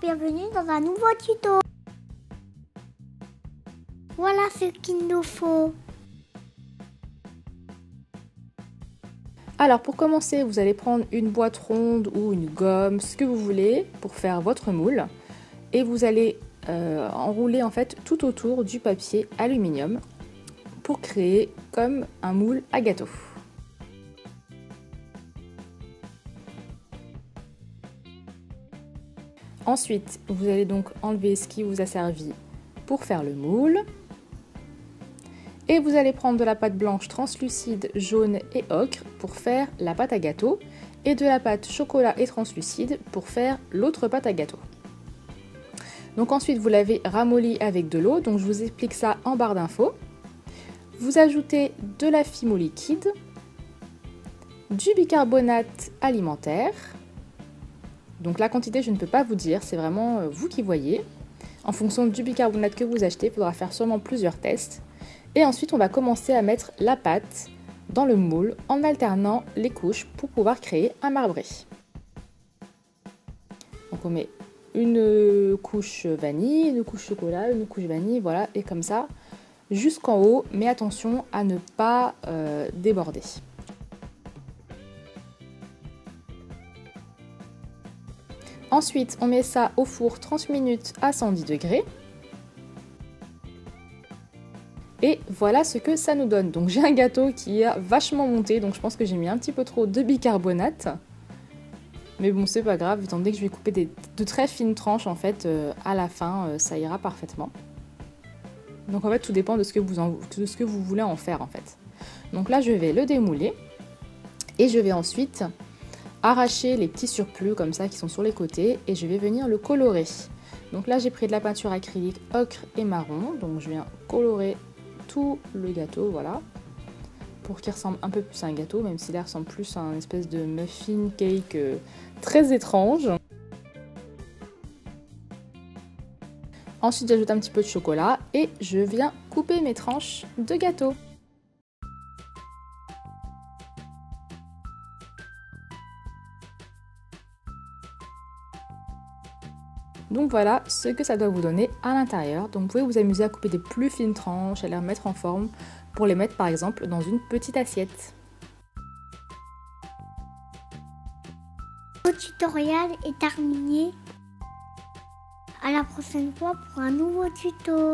bienvenue dans un nouveau tuto. Voilà ce qu'il nous faut. Alors pour commencer, vous allez prendre une boîte ronde ou une gomme, ce que vous voulez pour faire votre moule. Et vous allez enrouler en fait tout autour du papier aluminium pour créer comme un moule à gâteau. Ensuite, vous allez donc enlever ce qui vous a servi pour faire le moule. Et vous allez prendre de la pâte blanche translucide, jaune et ocre pour faire la pâte à gâteau et de la pâte chocolat et translucide pour faire l'autre pâte à gâteau. Donc ensuite, vous l'avez ramolli avec de l'eau, donc je vous explique ça en barre d'infos. Vous ajoutez de la fimo liquide, du bicarbonate alimentaire. Donc la quantité, je ne peux pas vous dire, c'est vraiment vous qui voyez. En fonction du bicarbonate que vous achetez, il faudra faire sûrement plusieurs tests. Et ensuite, on va commencer à mettre la pâte dans le moule en alternant les couches pour pouvoir créer un marbré. Donc on met une couche vanille, une couche chocolat, une couche vanille, voilà, et comme ça jusqu'en haut, mais attention à ne pas déborder. Ensuite, on met ça au four 30 minutes à 110 degrés. Et voilà ce que ça nous donne. Donc j'ai un gâteau qui a vachement monté, donc je pense que j'ai mis un petit peu trop de bicarbonate. Mais bon, c'est pas grave, étant donné que je vais couper de très fines tranches, en fait, à la fin, ça ira parfaitement. Donc en fait, tout dépend de ce que vous voulez en faire, en fait. Donc là, je vais le démouler. Et je vais ensuite arracher les petits surplus comme ça qui sont sur les côtés et je vais venir le colorer. Donc là j'ai pris de la peinture acrylique ocre et marron, donc je viens colorer tout le gâteau, voilà, pour qu'il ressemble un peu plus à un gâteau, même s'il ressemble plus à une espèce de muffin cake très étrange. Ensuite j'ajoute un petit peu de chocolat et je viens couper mes tranches de gâteau. Donc voilà ce que ça doit vous donner à l'intérieur. Donc vous pouvez vous amuser à couper des plus fines tranches, à les remettre en forme pour les mettre par exemple dans une petite assiette. Le tutoriel est terminé. À la prochaine fois pour un nouveau tuto.